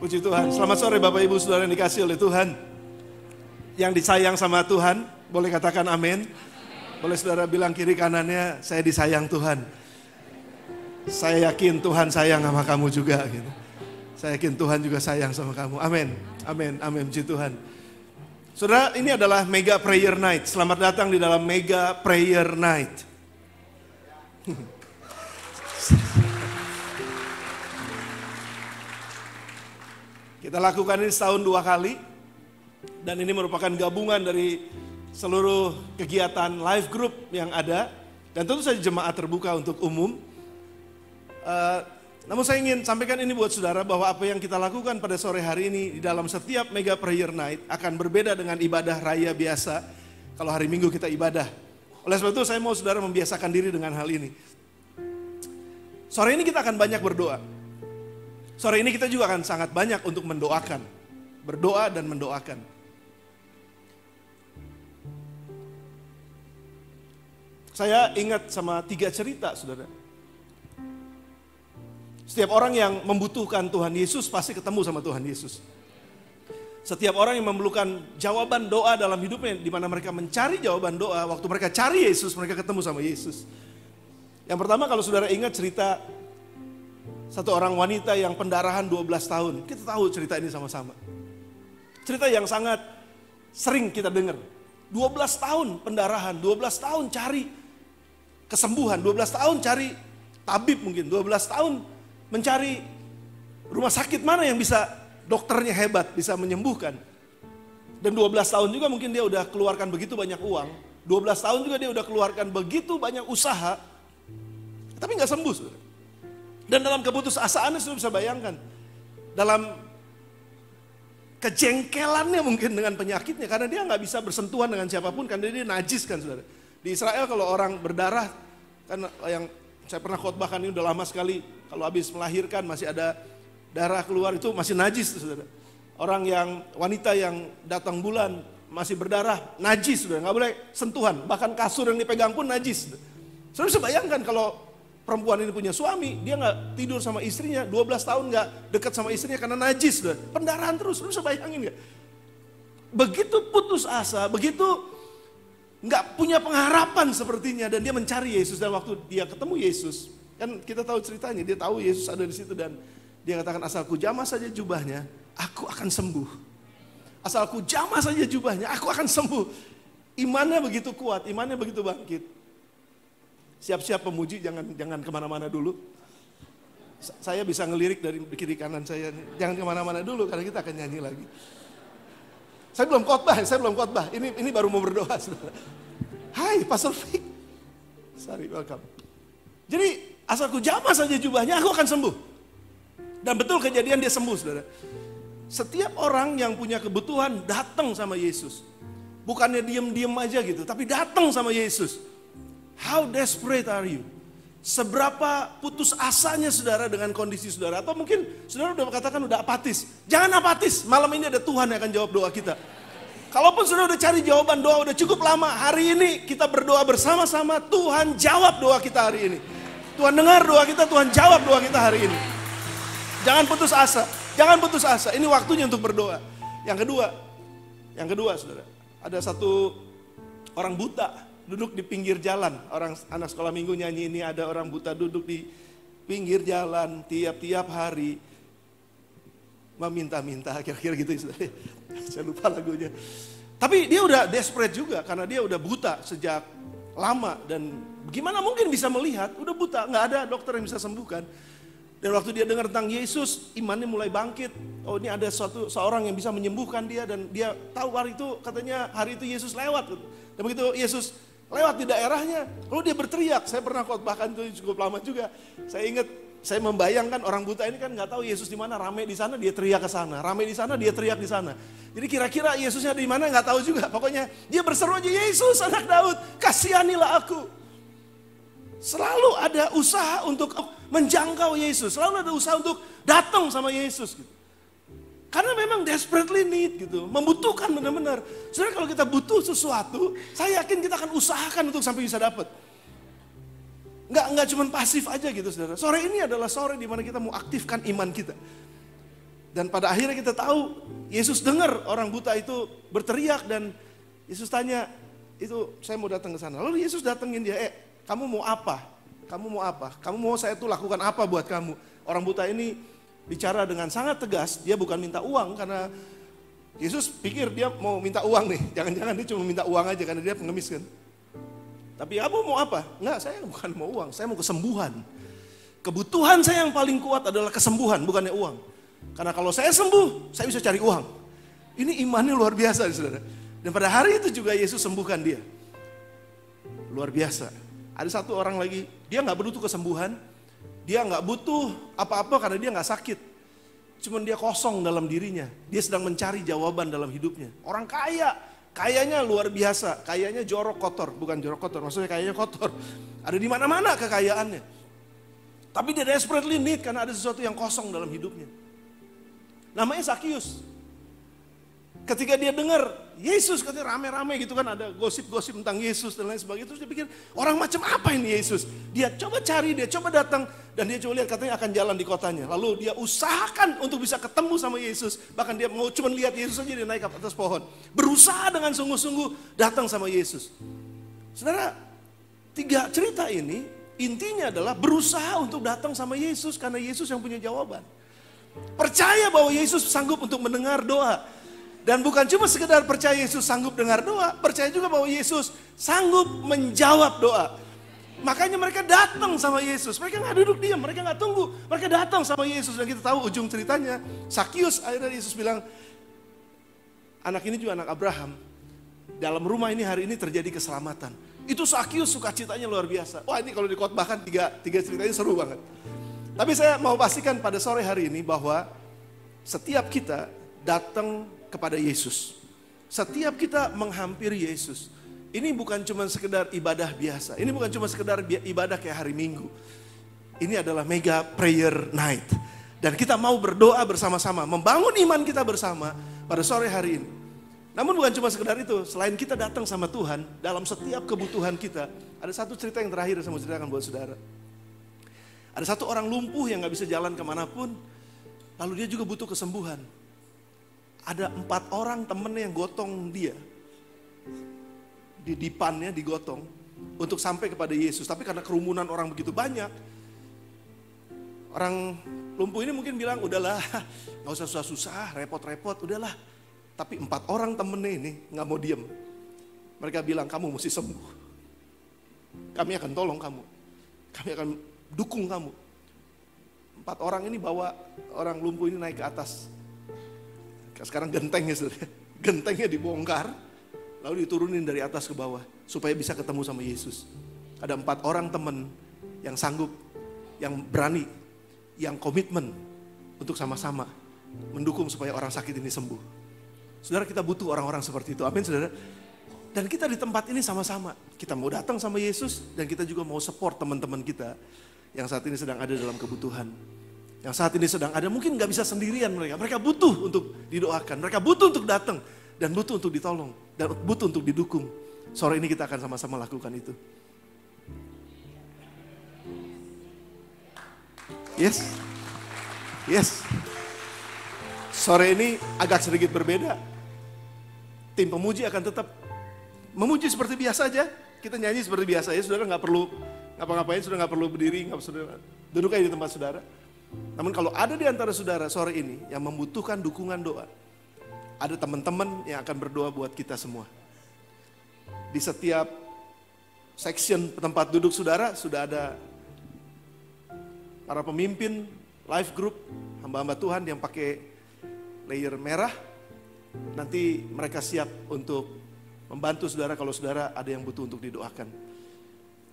Puji Tuhan. Selamat sore Bapak Ibu Saudara yang dikasih oleh Tuhan. Yang disayang sama Tuhan, boleh katakan amin. Boleh saudara bilang kiri kanannya, saya disayang Tuhan. Saya yakin Tuhan sayang sama kamu juga gitu. Saya yakin Tuhan juga sayang sama kamu. Amin. Amin. Amin. Puji Tuhan. Saudara, ini adalah Mega Prayer Night. Selamat datang di dalam Mega Prayer Night. Kita lakukan ini setahun 2 kali. Dan ini merupakan gabungan dari seluruh kegiatan live group yang ada. Dan tentu saja jemaat terbuka untuk umum. Namun saya ingin sampaikan ini buat saudara bahwa apa yang kita lakukan pada sore hari ini di dalam setiap Mega Prayer Night akan berbeda dengan ibadah raya biasa kalau hari Minggu kita ibadah. Oleh sebab itu saya mau saudara membiasakan diri dengan hal ini. Sore ini kita akan banyak berdoa. Sore ini kita juga akan sangat banyak untuk mendoakan. Berdoa dan mendoakan. Saya ingat sama 3 cerita saudara. Setiap orang yang membutuhkan Tuhan Yesus pasti ketemu sama Tuhan Yesus. Setiap orang yang memerlukan jawaban doa dalam hidupnya, di mana mereka mencari jawaban doa, waktu mereka cari Yesus, mereka ketemu sama Yesus. Yang pertama kalau saudara ingat cerita satu orang wanita yang pendarahan 12 tahun. Kita tahu cerita ini sama-sama. Cerita yang sangat sering kita dengar. 12 tahun pendarahan, 12 tahun cari kesembuhan, 12 tahun cari tabib mungkin, 12 tahun mencari rumah sakit mana yang bisa dokternya hebat, bisa menyembuhkan. Dan 12 tahun juga mungkin dia udah keluarkan begitu banyak uang. 12 tahun juga dia udah keluarkan begitu banyak usaha. Tapi gak sembuh saudara. Dan dalam keputusasaannya sudah bisa bayangkan. Dalam kejengkelannya mungkin dengan penyakitnya. Karena dia gak bisa bersentuhan dengan siapapun. Karena dia najis kan saudara. Di Israel kalau orang berdarah. Kan yang saya pernah khotbahkan ini udah lama sekali. Kalau habis melahirkan masih ada darah keluar itu masih najis saudara. Orang yang wanita yang datang bulan masih berdarah najis saudara. Gak boleh sentuhan. Bahkan kasur yang dipegang pun najis. Saudara bisa bayangkan kalau perempuan ini punya suami, dia gak tidur sama istrinya, 12 tahun gak dekat sama istrinya karena najis. Pendarahan terus, lu bisa bayangin gak? Begitu putus asa, begitu gak punya pengharapan sepertinya. Dan dia mencari Yesus, dan waktu dia ketemu Yesus, kan kita tahu ceritanya, dia tahu Yesus ada di situ. Dan dia katakan, asalku jamah saja jubahnya, aku akan sembuh. Asalku jamah saja jubahnya, aku akan sembuh. Imannya begitu kuat, imannya begitu bangkit. Siap-siap pemuji, jangan kemana-mana dulu. Saya bisa ngelirik dari kiri kanan saya. Jangan kemana-mana dulu karena kita akan nyanyi lagi. Saya belum khotbah. Ini baru mau berdoa. Saudara. Hai Pastor Vic. Sorry, welcome. Jadi asalku jamah saja jubahnya, aku akan sembuh. Dan betul kejadian dia sembuh saudara. Setiap orang yang punya kebutuhan datang sama Yesus. Bukannya diem-diem aja gitu, tapi datang sama Yesus. How desperate are you? Seberapa putus asanya saudara dengan kondisi saudara. Atau mungkin saudara udah katakan udah apatis. Jangan apatis, malam ini ada Tuhan yang akan jawab doa kita. Kalaupun saudara udah cari jawaban doa udah cukup lama, hari ini kita berdoa bersama-sama, Tuhan jawab doa kita hari ini. Tuhan dengar doa kita, Tuhan jawab doa kita hari ini. Jangan putus asa, jangan putus asa. Ini waktunya untuk berdoa. Yang kedua saudara, ada satu orang buta duduk di pinggir jalan. Orang anak sekolah minggu nyanyi ini, ada orang buta duduk di pinggir jalan tiap-tiap hari meminta-minta, kira-kira gitu. Saya lupa lagunya. Tapi dia udah desperate juga karena dia udah buta sejak lama. Dan gimana mungkin bisa melihat, udah buta, gak ada dokter yang bisa sembuhkan. Dan waktu dia dengar tentang Yesus, imannya mulai bangkit. Oh ini ada seorang yang bisa menyembuhkan dia. Dan dia tahu hari itu, katanya hari itu Yesus lewat. Dan begitu Yesus lewat di daerahnya, lalu dia berteriak. Saya pernah khotbahkan itu cukup lama juga. Saya ingat, saya membayangkan orang buta ini kan nggak tahu Yesus di mana. Rame di sana dia teriak ke sana, rame di sana dia teriak di sana. Jadi kira-kira Yesusnya di mana nggak tahu juga. Pokoknya dia berseru aja, Yesus anak Daud, kasihanilah aku. Selalu ada usaha untuk menjangkau Yesus, selalu ada usaha untuk datang sama Yesus. Gitu. Karena memang desperately need gitu, membutuhkan benar-benar. Saudara kalau kita butuh sesuatu, saya yakin kita akan usahakan untuk sampai bisa dapat. Nggak cuma pasif aja gitu saudara. Sore ini adalah sore di mana kita mau aktifkan iman kita. Dan pada akhirnya kita tahu, Yesus dengar orang buta itu berteriak dan Yesus tanya, itu saya mau datang ke sana. Lalu Yesus datengin dia, kamu mau apa? Kamu mau apa? Kamu mau saya tuh lakukan apa buat kamu? Orang buta ini bicara dengan sangat tegas, dia bukan minta uang karena Yesus pikir dia mau minta uang nih. Jangan-jangan dia cuma minta uang aja karena dia pengemis kan. Tapi kamu mau apa? Enggak, saya bukan mau uang, saya mau kesembuhan. Kebutuhan saya yang paling kuat adalah kesembuhan, bukannya uang. Karena kalau saya sembuh, saya bisa cari uang. Ini imannya luar biasa, saudara. Dan pada hari itu juga Yesus sembuhkan dia. Luar biasa. Ada satu orang lagi, dia nggak butuh kesembuhan, dia nggak butuh apa-apa karena dia nggak sakit. Cuman dia kosong dalam dirinya, dia sedang mencari jawaban dalam hidupnya. Orang kaya, kayanya luar biasa, kayanya jorok kotor, bukan jorok kotor, maksudnya kayanya kotor. Ada di mana-mana kekayaannya. Tapi dia desperately need karena ada sesuatu yang kosong dalam hidupnya. Namanya Zakius. Ketika dia dengar Yesus, katanya rame-rame gitu kan, ada gosip-gosip tentang Yesus dan lain sebagainya. Terus dia pikir, orang macam apa ini Yesus? Dia coba cari, dia coba datang, dan dia coba lihat katanya akan jalan di kotanya. Lalu dia usahakan untuk bisa ketemu sama Yesus. Bahkan dia mau cuma lihat Yesus aja, dia naik ke atas pohon. Berusaha dengan sungguh-sungguh datang sama Yesus. Saudara, 3 cerita ini intinya adalah berusaha untuk datang sama Yesus karena Yesus yang punya jawaban. Percaya bahwa Yesus sanggup untuk mendengar doa. Dan bukan cuma sekedar percaya Yesus sanggup dengar doa, percaya juga bahwa Yesus sanggup menjawab doa. Makanya mereka datang sama Yesus, mereka gak duduk diam, mereka gak tunggu, mereka datang sama Yesus. Dan kita tahu ujung ceritanya, Zakius akhirnya Yesus bilang, anak ini juga anak Abraham, dalam rumah ini hari ini terjadi keselamatan. Itu Zakius sukacitanya luar biasa. Wah, ini kalau dikhotbahkan tiga ceritanya seru banget. Tapi saya mau pastikan pada sore hari ini bahwa setiap kita datang kepada Yesus. Setiap kita menghampiri Yesus. Ini bukan cuma sekedar ibadah biasa. Ini bukan cuma sekedar ibadah kayak hari Minggu. Ini adalah mega prayer night. Dan kita mau berdoa bersama-sama, membangun iman kita bersama pada sore hari ini. Namun bukan cuma sekedar itu, selain kita datang sama Tuhan, dalam setiap kebutuhan kita, ada satu cerita yang terakhir yang saya mau ceritakan buat saudara. Ada satu orang lumpuh yang gak bisa jalan kemanapun, lalu dia juga butuh kesembuhan. Ada 4 orang temennya yang gotong dia. Di dipannya digotong untuk sampai kepada Yesus. Tapi karena kerumunan orang begitu banyak, orang lumpuh ini mungkin bilang, udahlah, gak usah susah-susah, repot-repot, udahlah. Tapi 4 orang temennya ini gak mau diem. Mereka bilang, kamu mesti sembuh. Kami akan tolong kamu. Kami akan dukung kamu. 4 orang ini bawa orang lumpuh ini naik ke atas. Sekarang gentengnya, gentengnya dibongkar, lalu diturunin dari atas ke bawah, supaya bisa ketemu sama Yesus. Ada 4 orang teman yang sanggup, yang berani, yang komitmen untuk sama-sama mendukung supaya orang sakit ini sembuh. Saudara, kita butuh orang-orang seperti itu, amin saudara. Dan kita di tempat ini sama-sama, kita mau datang sama Yesus, dan kita juga mau support teman-teman kita yang saat ini sedang ada dalam kebutuhan. Yang saat ini sedang ada, mungkin gak bisa sendirian mereka. Mereka butuh untuk didoakan, mereka butuh untuk datang, dan butuh untuk ditolong, dan butuh untuk didukung. Sore ini kita akan sama-sama lakukan itu. Yes. Yes. Sore ini agak sedikit berbeda. Tim pemuji akan tetap memuji seperti biasa aja. Kita nyanyi seperti biasa ya, saudara gak perlu ngapa-ngapain, saudara gak perlu berdiri, saudara duduk aja di tempat saudara. Namun kalau ada di antara saudara sore ini yang membutuhkan dukungan doa, ada teman-teman yang akan berdoa buat kita semua. Di setiap section tempat duduk saudara sudah ada para pemimpin life group, hamba-hamba Tuhan yang pakai layer merah. Nanti mereka siap untuk membantu saudara kalau saudara ada yang butuh untuk didoakan.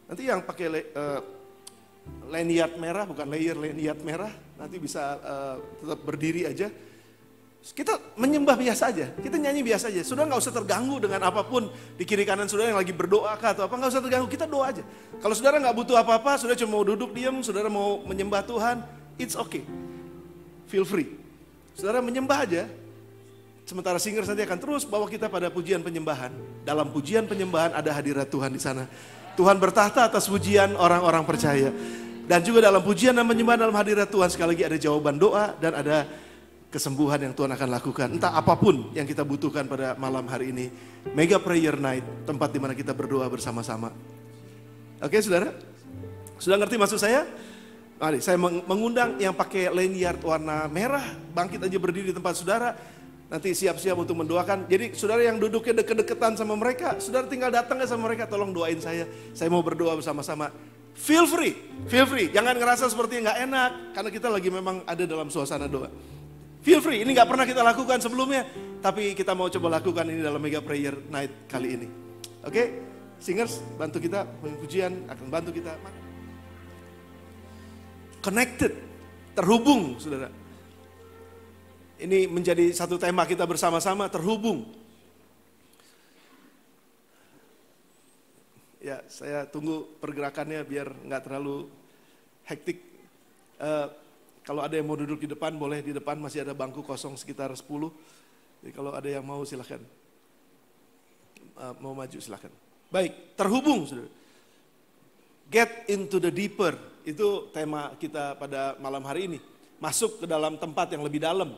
Nanti yang pakai lanyard merah, bukan layer, lanyard merah, nanti bisa tetap berdiri aja. Kita menyembah biasa aja, kita nyanyi biasa aja. Saudara gak usah terganggu dengan apapun di kiri kanan saudara yang lagi berdoa kah atau apa, gak usah terganggu, kita doa aja. Kalau saudara gak butuh apa-apa, saudara cuma mau duduk diam, saudara mau menyembah Tuhan, it's okay, feel free. Saudara menyembah aja, sementara singers nanti akan terus bawa kita pada pujian penyembahan. Dalam pujian penyembahan ada hadirat Tuhan di sana. Tuhan bertahta atas pujian orang-orang percaya. Dan juga dalam pujian dan penyembahan dalam hadirat Tuhan sekali lagi ada jawaban doa dan ada kesembuhan yang Tuhan akan lakukan. Entah apapun yang kita butuhkan pada malam hari ini. Mega Prayer Night, tempat di mana kita berdoa bersama-sama. Oke saudara? Sudah ngerti maksud saya? Mari saya mengundang yang pakai lanyard warna merah, bangkit aja berdiri di tempat saudara. Nanti siap-siap untuk mendoakan. Jadi saudara yang duduknya deket-deketan sama mereka, saudara tinggal datang sama mereka, tolong doain saya. Saya mau berdoa bersama-sama. Feel free. Jangan ngerasa seperti nggak enak, karena kita lagi memang ada dalam suasana doa. Feel free, ini nggak pernah kita lakukan sebelumnya, tapi kita mau coba lakukan ini dalam Mega Prayer Night kali ini. Oke, singers bantu kita, pujian akan bantu kita. Connected, terhubung saudara. Ini menjadi satu tema kita bersama-sama, terhubung. Ya, saya tunggu pergerakannya biar nggak terlalu hektik. Kalau ada yang mau duduk di depan, boleh di depan, masih ada bangku kosong sekitar 10. Jadi kalau ada yang mau silahkan. Mau maju silahkan. Baik, terhubung saudara. Get into the deeper, itu tema kita pada malam hari ini. Masuk ke dalam tempat yang lebih dalam.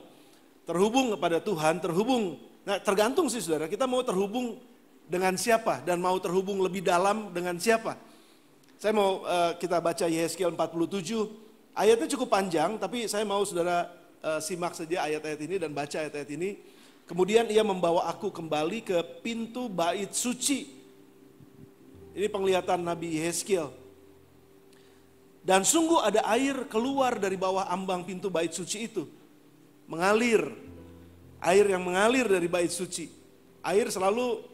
Terhubung kepada Tuhan, terhubung. Nah tergantung sih saudara, kita mau terhubung dengan siapa dan mau terhubung lebih dalam dengan siapa. Saya mau kita baca Yehezkiel 47. Ayatnya cukup panjang, tapi saya mau saudara simak saja ayat-ayat ini dan baca ayat-ayat ini. Kemudian ia membawa aku kembali ke pintu bait suci. Ini penglihatan Nabi Yehezkiel. Dan sungguh ada air keluar dari bawah ambang pintu bait suci itu. Mengalir. Air yang mengalir dari bait suci. Air selalu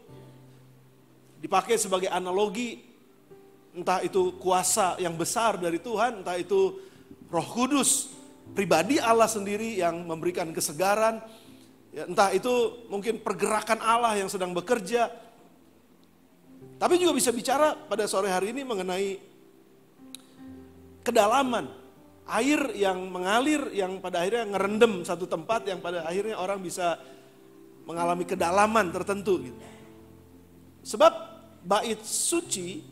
dipakai sebagai analogi. Entah itu kuasa yang besar dari Tuhan, entah itu Roh Kudus, pribadi Allah sendiri yang memberikan kesegaran. Ya, entah itu mungkin pergerakan Allah yang sedang bekerja. Tapi juga bisa bicara pada sore hari ini mengenai kedalaman. Air yang mengalir, yang pada akhirnya ngerendam satu tempat, yang pada akhirnya orang bisa mengalami kedalaman tertentu. Gitu. Sebab bait suci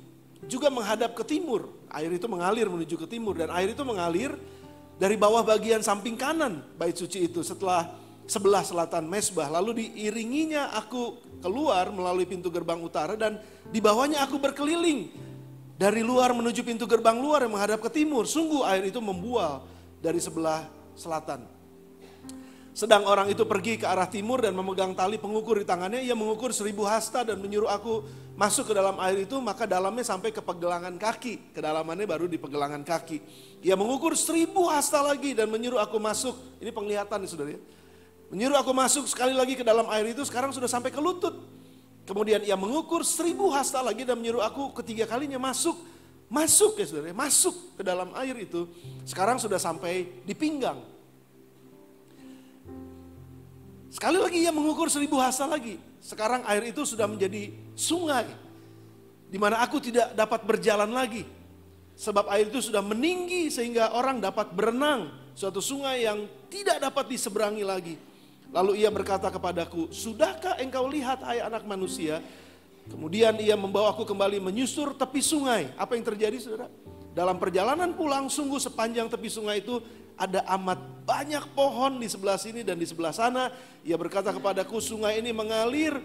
juga menghadap ke timur. Air itu mengalir menuju ke timur dan air itu mengalir dari bawah bagian samping kanan bait suci itu sebelah selatan mezbah. Lalu diiringinya aku keluar melalui pintu gerbang utara dan di bawahnya aku berkeliling dari luar menuju pintu gerbang luar yang menghadap ke timur. Sungguh air itu membual dari sebelah selatan. Sedang orang itu pergi ke arah timur dan memegang tali pengukur di tangannya. Ia mengukur 1000 hasta dan menyuruh aku masuk ke dalam air itu. Maka dalamnya sampai ke pegelangan kaki. Kedalamannya baru di pegelangan kaki. Ia mengukur 1000 hasta lagi dan menyuruh aku masuk. Ini penglihatan nih saudara ya. Menyuruh aku masuk sekali lagi ke dalam air itu. Sekarang sudah sampai ke lutut. Kemudian ia mengukur 1000 hasta lagi dan menyuruh aku ketiga kalinya masuk. Masuk ya saudara, masuk ke dalam air itu. Sekarang sudah sampai di pinggang. Sekali lagi ia mengukur 1000 hasta lagi. Sekarang air itu sudah menjadi sungai. Di mana aku tidak dapat berjalan lagi. Sebab air itu sudah meninggi sehingga orang dapat berenang. Suatu sungai yang tidak dapat diseberangi lagi. Lalu ia berkata kepadaku, sudahkah engkau lihat hai anak manusia? Kemudian ia membawa aku kembali menyusur tepi sungai. Apa yang terjadi saudara? Dalam perjalanan pulang sungguh sepanjang tepi sungai itu ada amat banyak pohon di sebelah sini dan di sebelah sana. Ia berkata kepadaku, sungai ini mengalir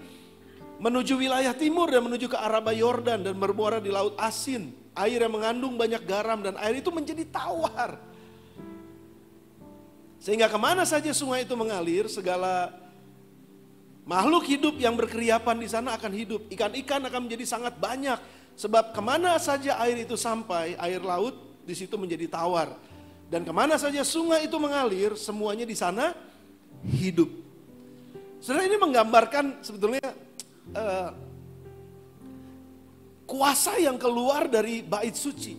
menuju wilayah timur dan menuju ke Araba Yordan dan bermuara di Laut Asin. Air yang mengandung banyak garam dan air itu menjadi tawar. Sehingga kemana saja sungai itu mengalir, segala makhluk hidup yang berkeriapan di sana akan hidup. Ikan-ikan akan menjadi sangat banyak. Sebab kemana saja air itu sampai, air laut di situ menjadi tawar. Dan kemana saja sungai itu mengalir, semuanya di sana hidup. Saudara, ini menggambarkan sebetulnya kuasa yang keluar dari bait suci.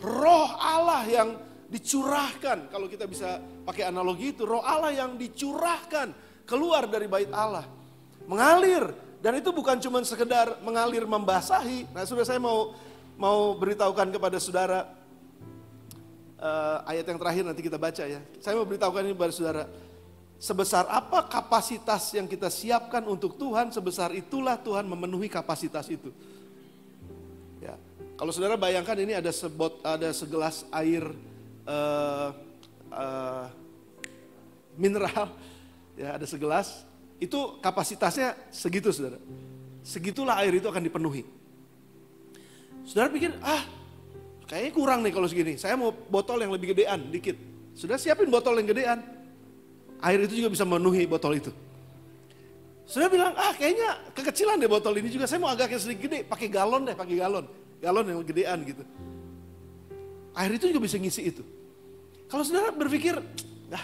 Roh Allah yang dicurahkan, kalau kita bisa pakai analogi itu, roh Allah yang dicurahkan keluar dari bait Allah. Mengalir, dan itu bukan cuma sekedar mengalir membasahi. Nah saudara, saya mau beritahukan kepada saudara, ayat yang terakhir nanti kita baca ya. Saya mau beritahukan ini kepada saudara. Sebesar apa kapasitas yang kita siapkan untuk Tuhan, sebesar itulah Tuhan memenuhi kapasitas itu. Ya. Kalau saudara bayangkan ini ada segelas air mineral, ya ada segelas, itu kapasitasnya segitu saudara. Segitulah air itu akan dipenuhi. Saudara pikir, kayaknya kurang nih kalau segini, saya mau botol yang lebih gedean dikit. Sudah siapin botol yang gedean, air itu juga bisa memenuhi botol itu. Saudara bilang, kayaknya kekecilan deh botol ini juga, saya mau agak yang sedikit gede, pakai galon deh, pakai galon yang gedean gitu. Air itu juga bisa ngisi itu. Kalau saudara berpikir,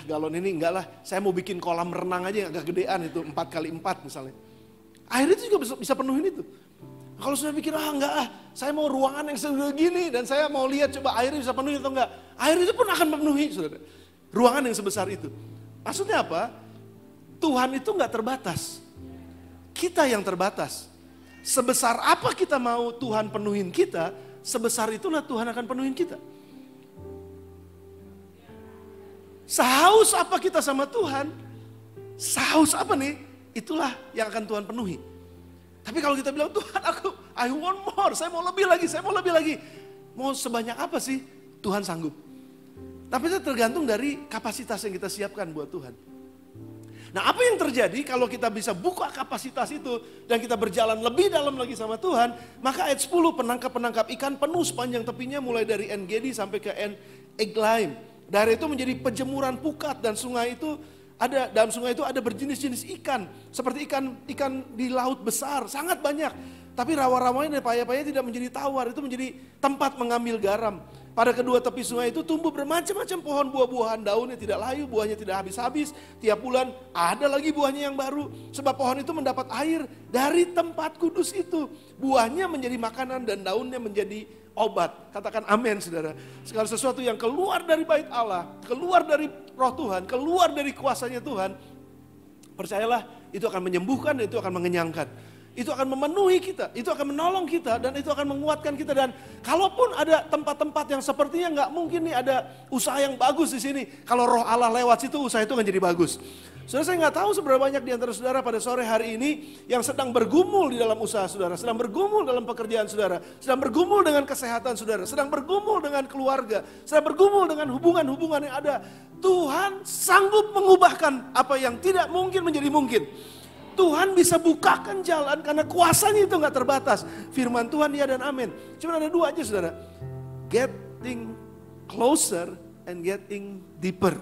galon ini enggak lah, saya mau bikin kolam renang aja yang agak gedean itu 4x4 misalnya. Air itu juga bisa penuhin itu. Kalau saudara pikir, enggak saya mau ruangan yang segini dan saya mau lihat coba airnya bisa penuhi atau enggak. Air itu pun akan memenuhi saudara. Ruangan yang sebesar itu. Maksudnya apa? Tuhan itu enggak terbatas. Kita yang terbatas. Sebesar apa kita mau Tuhan penuhin kita, sebesar itulah Tuhan akan penuhin kita. Sehaus apa kita sama Tuhan, sehaus apa nih, itulah yang akan Tuhan penuhi. Tapi kalau kita bilang, Tuhan I want more, saya mau lebih lagi. Mau sebanyak apa sih? Tuhan sanggup. Tapi itu tergantung dari kapasitas yang kita siapkan buat Tuhan. Nah, apa yang terjadi kalau kita bisa buka kapasitas itu dan kita berjalan lebih dalam lagi sama Tuhan, maka ayat 10, penangkap-penangkap ikan penuh sepanjang tepinya mulai dari En-Gedi sampai ke En-Eglaim. Daerah itu menjadi pejemuran pukat dan dalam sungai itu ada berjenis-jenis ikan, seperti ikan di laut besar, sangat banyak. Tapi rawa-rawanya dan paya-paya tidak menjadi tawar, itu menjadi tempat mengambil garam. Pada kedua tepi sungai itu tumbuh bermacam-macam pohon buah-buahan, daunnya tidak layu, buahnya tidak habis-habis. Tiap bulan ada lagi buahnya yang baru, sebab pohon itu mendapat air dari tempat kudus itu. Buahnya menjadi makanan dan daunnya menjadi obat. Katakan amin saudara. Segala sesuatu yang keluar dari bait Allah, keluar dari roh Tuhan, keluar dari kuasanya Tuhan, percayalah itu akan menyembuhkan dan itu akan mengenyangkan. Itu akan memenuhi kita, itu akan menolong kita, dan itu akan menguatkan kita. Dan kalaupun ada tempat-tempat yang sepertinya nggak mungkin nih ada usaha yang bagus di sini, kalau roh Allah lewat situ, usaha itu akan jadi bagus. Saudara, saya nggak tahu seberapa banyak di antara saudara pada sore hari ini yang sedang bergumul di dalam usaha saudara, sedang bergumul dalam pekerjaan saudara, sedang bergumul dengan kesehatan saudara, sedang bergumul dengan keluarga, sedang bergumul dengan hubungan-hubungan yang ada. Tuhan sanggup mengubahkan apa yang tidak mungkin menjadi mungkin. Tuhan bisa bukakan jalan karena kuasanya itu gak terbatas. Firman Tuhan ya dan amin. Cuma ada dua aja saudara. Getting closer and getting deeper.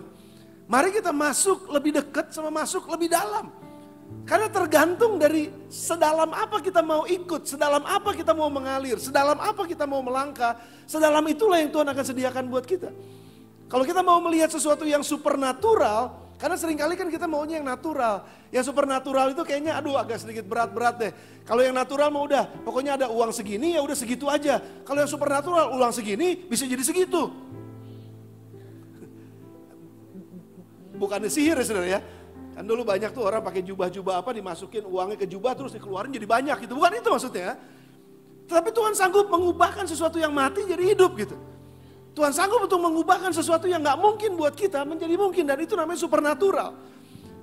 Mari kita masuk lebih dekat sama masuk lebih dalam. Karena tergantung dari sedalam apa kita mau ikut, sedalam apa kita mau mengalir, sedalam apa kita mau melangkah, sedalam itulah yang Tuhan akan sediakan buat kita. Kalau kita mau melihat sesuatu yang supernatural, karena seringkali kan kita maunya yang natural. Yang supernatural itu kayaknya agak sedikit berat-berat deh. Kalau yang natural mau udah, pokoknya ada uang segini ya udah segitu aja. Kalau yang supernatural uang segini bisa jadi segitu. Bukannya sihir ya saudara ya. Kan dulu banyak tuh orang pakai jubah-jubah apa dimasukin uangnya ke jubah terus dikeluarin jadi banyak gitu. Bukan itu maksudnya. Tapi Tuhan sanggup mengubahkan sesuatu yang mati jadi hidup gitu. Tuhan sanggup untuk mengubahkan sesuatu yang gak mungkin buat kita menjadi mungkin. Dan itu namanya supernatural.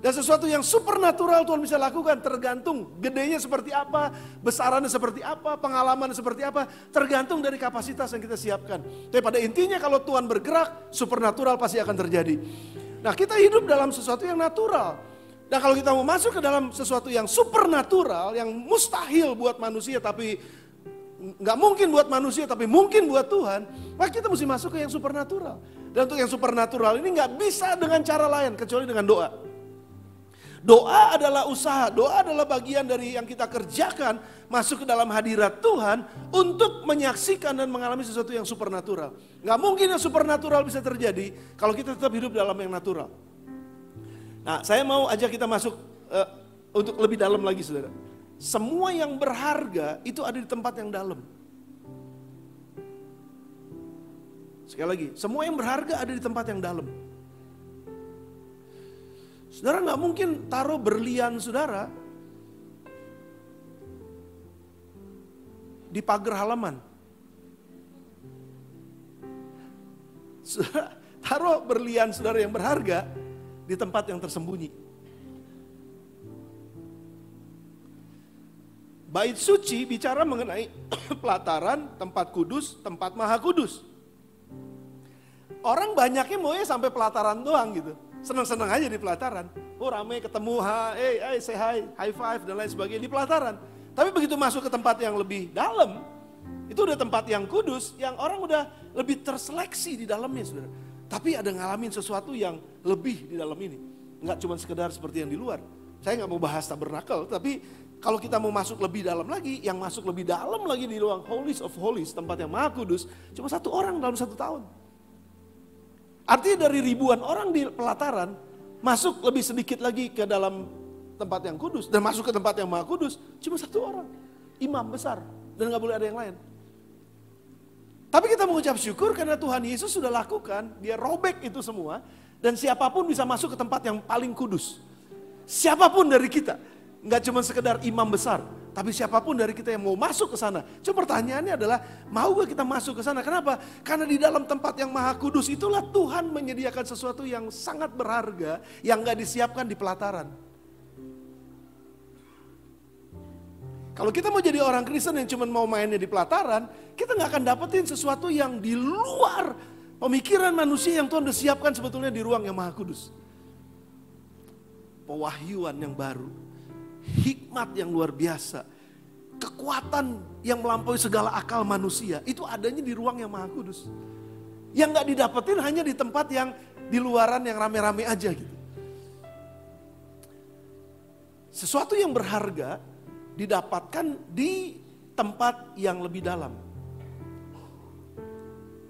Dan sesuatu yang supernatural Tuhan bisa lakukan tergantung gedenya seperti apa, besarannya seperti apa, pengalaman seperti apa. Tergantung dari kapasitas yang kita siapkan. Tapi pada intinya kalau Tuhan bergerak, supernatural pasti akan terjadi. Nah, kita hidup dalam sesuatu yang natural. Dan kalau kita mau masuk ke dalam sesuatu yang supernatural, yang mustahil buat manusia tapi nggak mungkin buat manusia tapi mungkin buat Tuhan, maka kita mesti masuk ke yang supernatural. Dan untuk yang supernatural ini nggak bisa dengan cara lain kecuali dengan doa. Doa adalah usaha, doa adalah bagian dari yang kita kerjakan masuk ke dalam hadirat Tuhan untuk menyaksikan dan mengalami sesuatu yang supernatural. Nggak mungkin yang supernatural bisa terjadi kalau kita tetap hidup dalam yang natural. Nah, saya mau ajak kita masuk untuk lebih dalam lagi saudara. Semua yang berharga itu ada di tempat yang dalam. Sekali lagi, semua yang berharga ada di tempat yang dalam. Saudara gak mungkin taruh berlian saudara di pagar halaman. Saudara, taruh berlian saudara yang berharga di tempat yang tersembunyi. Bait suci bicara mengenai pelataran, tempat kudus, tempat maha kudus. Orang banyaknya maunya sampai pelataran doang gitu. Senang-senang aja di pelataran. Oh rame ketemu, say hi, high five dan lain sebagainya di pelataran. Tapi begitu masuk ke tempat yang lebih dalam, itu udah tempat yang kudus, yang orang udah lebih terseleksi di dalamnya, saudara. Tapi ada ngalamin sesuatu yang lebih di dalam ini. Nggak cuma sekedar seperti yang di luar. Saya nggak mau bahas tabernakel, tapi kalau kita mau masuk lebih dalam lagi, yang masuk lebih dalam lagi di ruang holies of holies, tempat yang maha kudus, cuma 1 orang dalam 1 tahun. Artinya dari ribuan orang di pelataran, masuk lebih sedikit lagi ke dalam tempat yang kudus, dan masuk ke tempat yang maha kudus, cuma 1 orang. Imam besar, dan gak boleh ada yang lain. Tapi kita mengucap syukur karena Tuhan Yesus sudah lakukan, dia robek itu semua, dan siapapun bisa masuk ke tempat yang paling kudus. Siapapun dari kita, gak cuma sekedar imam besar, tapi siapapun dari kita yang mau masuk ke sana. Cuma pertanyaannya adalah, mau gak kita masuk ke sana? Kenapa? Karena di dalam tempat yang maha kudus itulah Tuhan menyediakan sesuatu yang sangat berharga, yang gak disiapkan di pelataran. Kalau kita mau jadi orang Kristen yang cuma mau mainnya di pelataran, kita gak akan dapetin sesuatu yang di luar pemikiran manusia yang Tuhan udah siapkan sebetulnya di ruang yang maha kudus. Pewahyuan yang baru, hikmat yang luar biasa, kekuatan yang melampaui segala akal manusia, itu adanya di ruang yang maha kudus. Yang gak didapetin hanya di tempat yang di luaran yang rame-rame aja gitu. Sesuatu yang berharga didapatkan di tempat yang lebih dalam.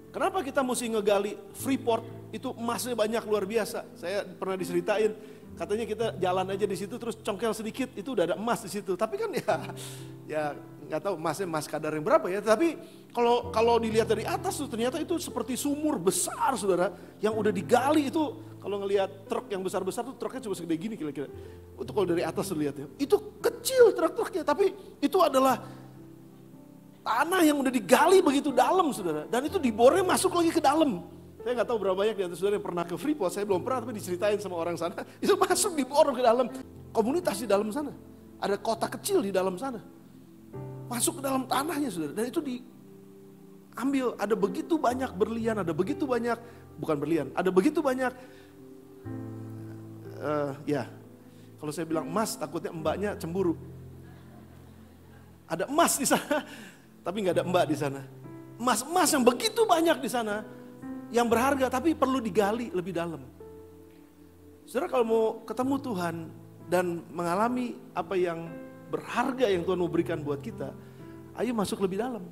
Kenapa kita mesti ngegali Freeport, itu emasnya banyak luar biasa. Saya pernah diceritain, katanya kita jalan aja di situ terus congkel sedikit itu udah ada emas di situ. Tapi kan ya nggak tahu emasnya emas kadar yang berapa ya. Tapi kalau dilihat dari atas tuh ternyata itu seperti sumur besar, saudara, yang udah digali itu. Kalau ngelihat truk yang besar-besar tuh truknya cuma segede gini kira-kira. Itu kalau dari atas tuh lihatnya. Itu kecil truk-truknya, tapi itu adalah tanah yang udah digali begitu dalam, saudara. Dan itu dibornya masuk lagi ke dalam. Saya nggak tahu berapa banyak di antara saudara yang pernah ke Freeport, saya belum pernah, tapi diceritain sama orang sana. Itu masuk dibor ke dalam. Komunitas di dalam sana. Ada kota kecil di dalam sana. Masuk ke dalam tanahnya, saudara. Dan itu diambil, ada begitu banyak berlian, ada begitu banyak, bukan berlian, ada begitu banyak, kalau saya bilang emas, takutnya mbaknya cemburu. Ada emas di sana, tapi nggak ada mbak di sana. Emas-emas yang begitu banyak di sana, yang berharga tapi perlu digali lebih dalam. Saudara, kalau mau ketemu Tuhan dan mengalami apa yang berharga yang Tuhan mau berikan buat kita, ayo masuk lebih dalam.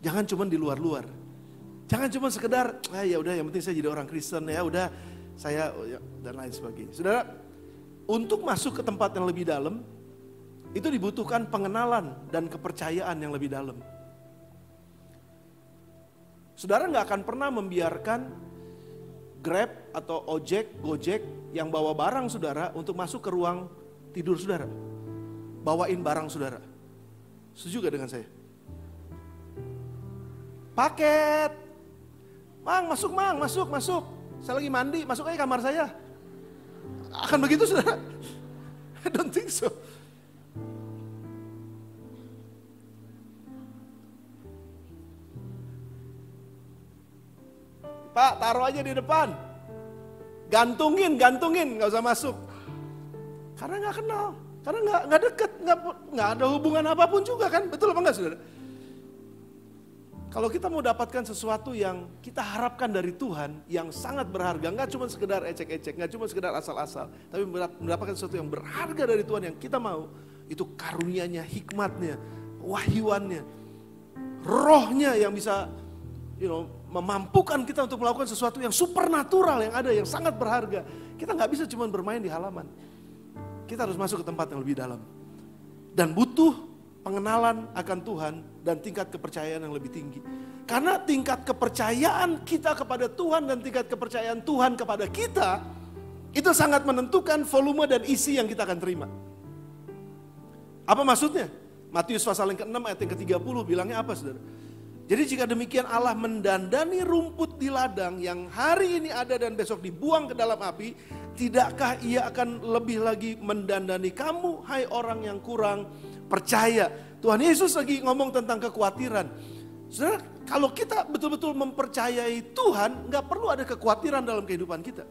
Jangan cuma di luar-luar. Jangan cuma sekedar, ya udah yang penting saya jadi orang Kristen, ya udah saya dan lain sebagainya. Saudara, untuk masuk ke tempat yang lebih dalam, itu dibutuhkan pengenalan dan kepercayaan yang lebih dalam. Saudara nggak akan pernah membiarkan Grab atau ojek, Gojek yang bawa barang saudara untuk masuk ke ruang tidur saudara. Bawain barang saudara. Setuju gak dengan saya? Paket. Mang, masuk. Saya lagi mandi, masuk aja kamar saya. Akan begitu saudara? I don't think so. Pak, taruh aja di depan. Gantungin, gak usah masuk. Karena gak kenal, karena gak deket, gak ada hubungan apapun juga kan, betul apa enggak saudara? Kalau kita mau dapatkan sesuatu yang kita harapkan dari Tuhan, yang sangat berharga, gak cuma sekedar ecek-ecek, gak cuma sekedar asal-asal, tapi mendapatkan sesuatu yang berharga dari Tuhan yang kita mau, itu karunia-Nya, hikmat-Nya, wahyuannya, rohnya yang bisa memampukan kita untuk melakukan sesuatu yang supernatural yang ada, yang sangat berharga. Kita gak bisa cuma bermain di halaman. Kita harus masuk ke tempat yang lebih dalam. Dan butuh pengenalan akan Tuhan dan tingkat kepercayaan yang lebih tinggi. Karena tingkat kepercayaan kita kepada Tuhan dan tingkat kepercayaan Tuhan kepada kita, itu sangat menentukan volume dan isi yang kita akan terima. Apa maksudnya? Matius pasal yang ke-6 ayat yang ke-30 bilangnya apa saudara? Jadi jika demikian Allah mendandani rumput di ladang yang hari ini ada dan besok dibuang ke dalam api, tidakkah ia akan lebih lagi mendandani kamu, hai orang yang kurang percaya? Tuhan Yesus lagi ngomong tentang kekhawatiran. Saudara, kalau kita betul-betul mempercayai Tuhan, gak perlu ada kekhawatiran dalam kehidupan kita.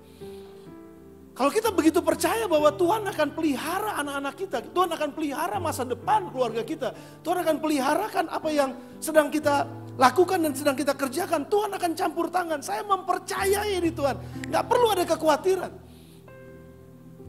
Kalau kita begitu percaya bahwa Tuhan akan pelihara anak-anak kita, Tuhan akan pelihara masa depan keluarga kita, Tuhan akan peliharakan apa yang sedang kita lakukan dan sedang kita kerjakan, Tuhan akan campur tangan. Saya mempercayai ini Tuhan, gak perlu ada kekhawatiran.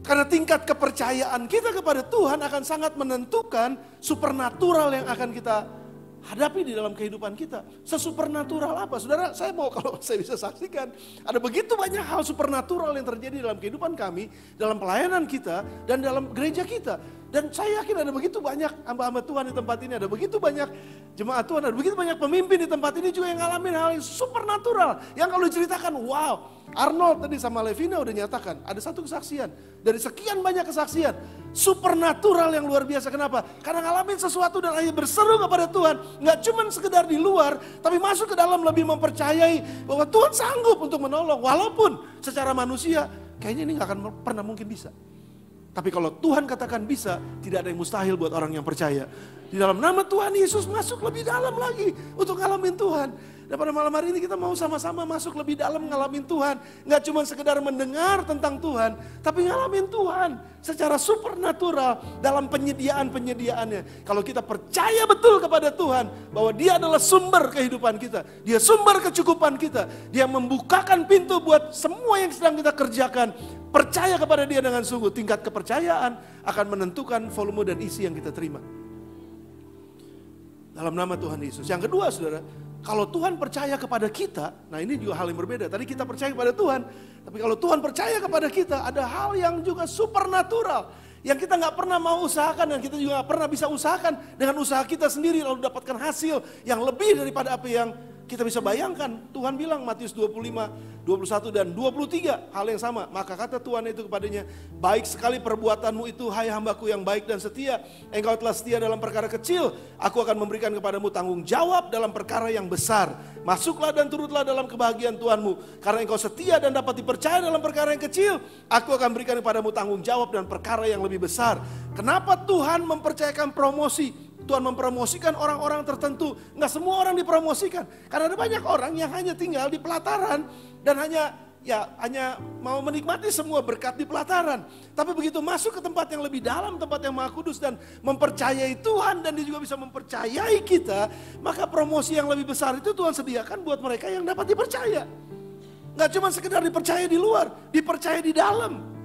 Karena tingkat kepercayaan kita kepada Tuhan akan sangat menentukan supernatural yang akan kita hadapi di dalam kehidupan kita. Sesupernatural apa? Saudara, saya mau kalau saya bisa saksikan, ada begitu banyak hal supernatural yang terjadi dalam kehidupan kami, dalam pelayanan kita, dan dalam gereja kita. Dan saya yakin ada begitu banyak hamba-hamba Tuhan di tempat ini, ada begitu banyak jemaat Tuhan, ada begitu banyak pemimpin di tempat ini juga yang ngalamin hal yang supernatural. Yang kalau diceritakan, wow, Arnold tadi sama Levina udah nyatakan, ada satu kesaksian. Dari sekian banyak kesaksian, supernatural yang luar biasa. Kenapa? Karena ngalamin sesuatu dan akhirnya berseru kepada Tuhan. Nggak cuma sekedar di luar, tapi masuk ke dalam lebih mempercayai bahwa Tuhan sanggup untuk menolong. Walaupun secara manusia, kayaknya ini nggak akan pernah mungkin bisa. Tapi kalau Tuhan katakan bisa, tidak ada yang mustahil buat orang yang percaya. Di dalam nama Tuhan Yesus masuk lebih dalam lagi untuk ngalamin Tuhan. Dan pada malam hari ini kita mau sama-sama masuk lebih dalam ngalamin Tuhan. Nggak cuma sekedar mendengar tentang Tuhan, tapi ngalamin Tuhan secara supernatural dalam penyediaan-penyediaannya. Kalau kita percaya betul kepada Tuhan bahwa Dia adalah sumber kehidupan kita, Dia sumber kecukupan kita, Dia membukakan pintu buat semua yang sedang kita kerjakan. Percaya kepada Dia dengan sungguh, tingkat kepercayaan akan menentukan volume dan isi yang kita terima. Dalam nama Tuhan Yesus. Yang kedua saudara, kalau Tuhan percaya kepada kita, nah ini juga hal yang berbeda. Tadi kita percaya kepada Tuhan, tapi kalau Tuhan percaya kepada kita, ada hal yang juga supernatural. Yang kita gak pernah mau usahakan dan kita juga gak pernah bisa usahakan dengan usaha kita sendiri lalu dapatkan hasil yang lebih daripada apa yang kita bisa bayangkan. Tuhan bilang Matius 25, 21 dan 23 hal yang sama. Maka kata Tuhan itu kepadanya, baik sekali perbuatanmu itu hai hambaku yang baik dan setia. Engkau telah setia dalam perkara kecil, aku akan memberikan kepadamu tanggung jawab dalam perkara yang besar. Masuklah dan turutlah dalam kebahagiaan Tuhanmu. Karena engkau setia dan dapat dipercaya dalam perkara yang kecil, aku akan berikan kepadamu tanggung jawab dan perkara yang lebih besar. Kenapa Tuhan mempercayakan promosi? Tuhan mempromosikan orang-orang tertentu. Nggak semua orang dipromosikan. Karena ada banyak orang yang hanya tinggal di pelataran dan hanya mau menikmati semua berkat di pelataran. Tapi begitu masuk ke tempat yang lebih dalam, tempat yang Maha Kudus dan mempercayai Tuhan dan Dia juga bisa mempercayai kita, maka promosi yang lebih besar itu Tuhan sediakan buat mereka yang dapat dipercaya. Nggak cuma sekedar dipercaya di luar, dipercaya di dalam.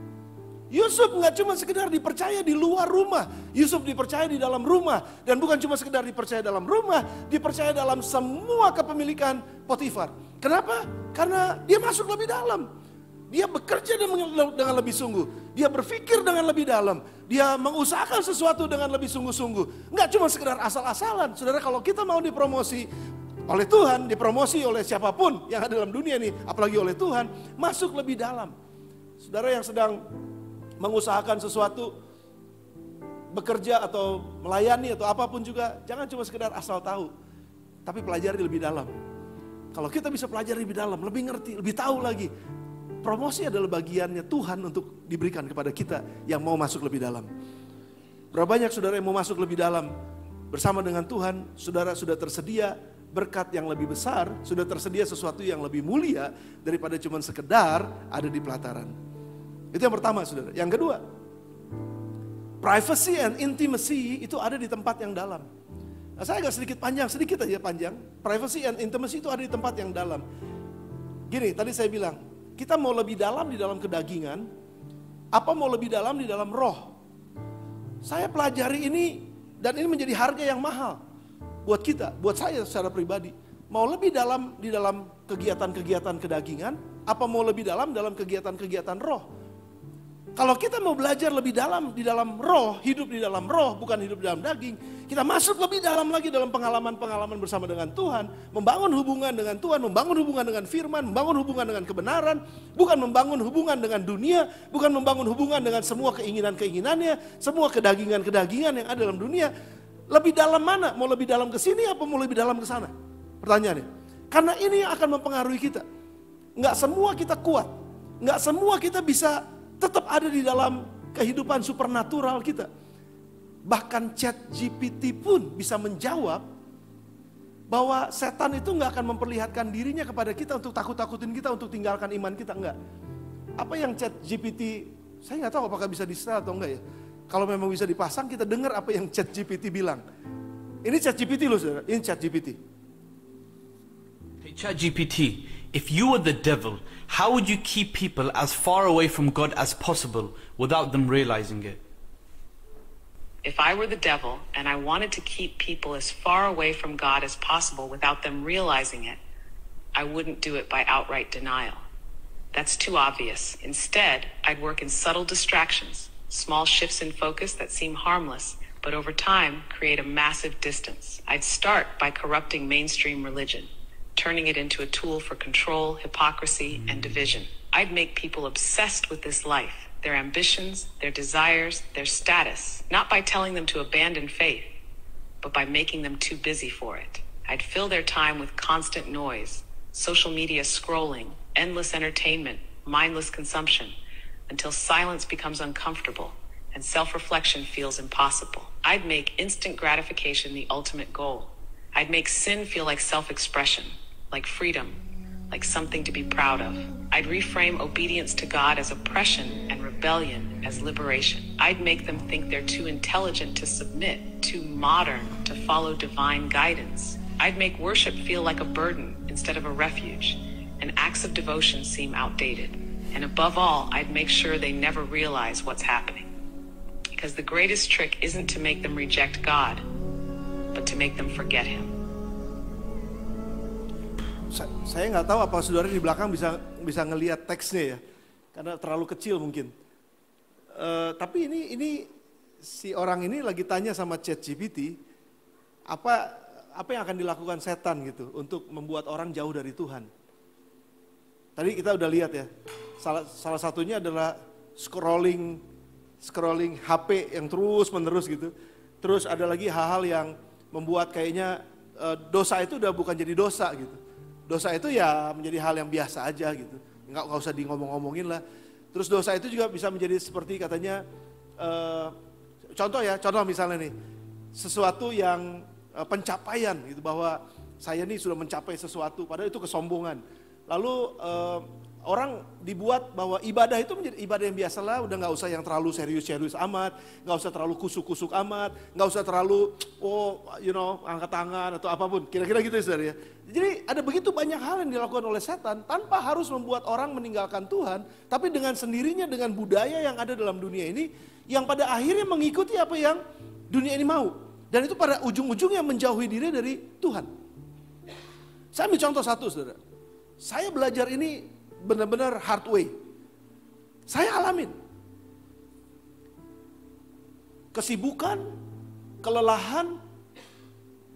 Yusuf nggak cuma sekedar dipercaya di luar rumah, Yusuf dipercaya di dalam rumah. Dan bukan cuma sekedar dipercaya dalam rumah, dipercaya dalam semua kepemilikan Potifar. Kenapa? Karena dia masuk lebih dalam. Dia bekerja dengan lebih sungguh. Dia berpikir dengan lebih dalam. Dia mengusahakan sesuatu dengan lebih sungguh-sungguh. Nggak cuma sekedar asal-asalan. Saudara, kalau kita mau dipromosi oleh Tuhan, dipromosi oleh siapapun yang ada dalam dunia ini, apalagi oleh Tuhan, masuk lebih dalam. Saudara yang sedang mengusahakan sesuatu, bekerja atau melayani atau apapun juga, jangan cuma sekedar asal tahu, tapi pelajari lebih dalam. Kalau kita bisa pelajari lebih dalam, lebih ngerti, lebih tahu lagi, promosi adalah bagiannya Tuhan untuk diberikan kepada kita yang mau masuk lebih dalam. Berapa banyak saudara yang mau masuk lebih dalam bersama dengan Tuhan? Saudara sudah tersedia berkat yang lebih besar, sudah tersedia sesuatu yang lebih mulia daripada cuma sekedar ada di pelataran. Itu yang pertama saudara. Yang kedua, privacy and intimacy itu ada di tempat yang dalam. Nah, saya agak sedikit aja panjang. Privacy and intimacy itu ada di tempat yang dalam. Gini, tadi saya bilang, kita mau lebih dalam di dalam kedagingan, apa mau lebih dalam di dalam roh. Saya pelajari ini, dan ini menjadi harga yang mahal buat kita, buat saya secara pribadi. Mau lebih dalam di dalam kegiatan-kegiatan kedagingan, apa mau lebih dalam kegiatan-kegiatan roh. Kalau kita mau belajar lebih dalam di dalam roh, hidup di dalam roh, bukan hidup di dalam daging, kita masuk lebih dalam lagi dalam pengalaman-pengalaman bersama dengan Tuhan, membangun hubungan dengan Tuhan, membangun hubungan dengan firman, membangun hubungan dengan kebenaran, bukan membangun hubungan dengan dunia, bukan membangun hubungan dengan semua keinginan-keinginannya, semua kedagingan-kedagingan yang ada dalam dunia. Lebih dalam mana? Mau lebih dalam ke sini apa mau lebih dalam ke sana? Pertanyaannya. Karena ini yang akan mempengaruhi kita. Enggak semua kita kuat, enggak semua kita bisa tetap ada di dalam kehidupan supernatural kita. Bahkan ChatGPT pun bisa menjawab bahwa setan itu nggak akan memperlihatkan dirinya kepada kita untuk takut-takutin kita untuk tinggalkan iman kita, enggak. Apa yang ChatGPT, saya nggak tahu apakah bisa di-setel atau enggak ya. Kalau memang bisa dipasang, kita dengar apa yang ChatGPT bilang. Ini ChatGPT loh saudara, ini ChatGPT. Hey ChatGPT, if you were the devil, how would you keep people as far away from God as possible without them realizing it? If I were the devil and I wanted to keep people as far away from God as possible without them realizing it, I wouldn't do it by outright denial. That's too obvious. Instead, I'd work in subtle distractions, small shifts in focus that seem harmless, but over time create a massive distance. I'd start by corrupting mainstream religion, turning it into a tool for control, hypocrisy, and division. I'd make people obsessed with this life, their ambitions, their desires, their status, not by telling them to abandon faith, but by making them too busy for it. I'd fill their time with constant noise, social media scrolling, endless entertainment, mindless consumption, until silence becomes uncomfortable and self-reflection feels impossible. I'd make instant gratification the ultimate goal. I'd make sin feel like self-expression, like freedom, like something to be proud of. I'd reframe obedience to God as oppression and rebellion as liberation. I'd make them think they're too intelligent to submit, too modern to follow divine guidance. I'd make worship feel like a burden instead of a refuge, and acts of devotion seem outdated. And above all, I'd make sure they never realize what's happening. Because the greatest trick isn't to make them reject God, but to make them forget Him. Saya nggak tahu apa saudara di belakang bisa ngelihat teksnya ya, karena terlalu kecil mungkin. Tapi ini si orang ini lagi tanya sama ChatGPT, apa yang akan dilakukan setan gitu untuk membuat orang jauh dari Tuhan. Tadi kita udah lihat ya, salah satunya adalah scrolling HP yang terus menerus gitu. Terus ada lagi hal-hal yang membuat kayaknya dosa itu udah bukan jadi dosa gitu. Dosa itu ya menjadi hal yang biasa aja gitu, nggak usah di ngomong-ngomongin lah. Terus dosa itu juga bisa menjadi seperti katanya, contoh misalnya nih, sesuatu yang pencapaian gitu, bahwa saya nih sudah mencapai sesuatu, padahal itu kesombongan. Lalu orang dibuat bahwa ibadah itu menjadi ibadah yang biasa lah, udah nggak usah yang terlalu serius-serius amat, nggak usah terlalu kusuk-kusuk amat, nggak usah terlalu angkat tangan atau apapun, kira-kira gitu ya saudara ya. Jadi ada begitu banyak hal yang dilakukan oleh setan tanpa harus membuat orang meninggalkan Tuhan, tapi dengan sendirinya dengan budaya yang ada dalam dunia ini, yang pada akhirnya mengikuti apa yang dunia ini mau, dan itu pada ujung-ujungnya menjauhi diri dari Tuhan. Saya ambil contoh satu saudara, saya belajar ini benar-benar hard way. Saya alamin kesibukan, kelelahan,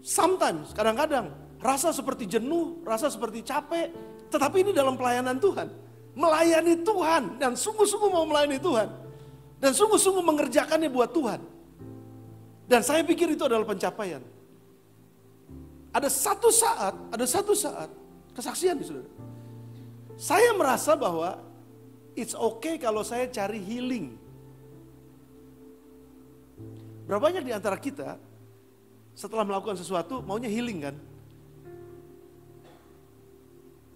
sometimes, kadang-kadang rasa seperti jenuh, rasa seperti capek, tetapi ini dalam pelayanan Tuhan. Melayani Tuhan dan sungguh-sungguh mau melayani Tuhan. Dan sungguh-sungguh mengerjakannya buat Tuhan. Dan saya pikir itu adalah pencapaian. Ada satu saat, kesaksian saudara. Saya merasa bahwa it's okay kalau saya cari healing. Berapa banyak di antara kita setelah melakukan sesuatu maunya healing kan?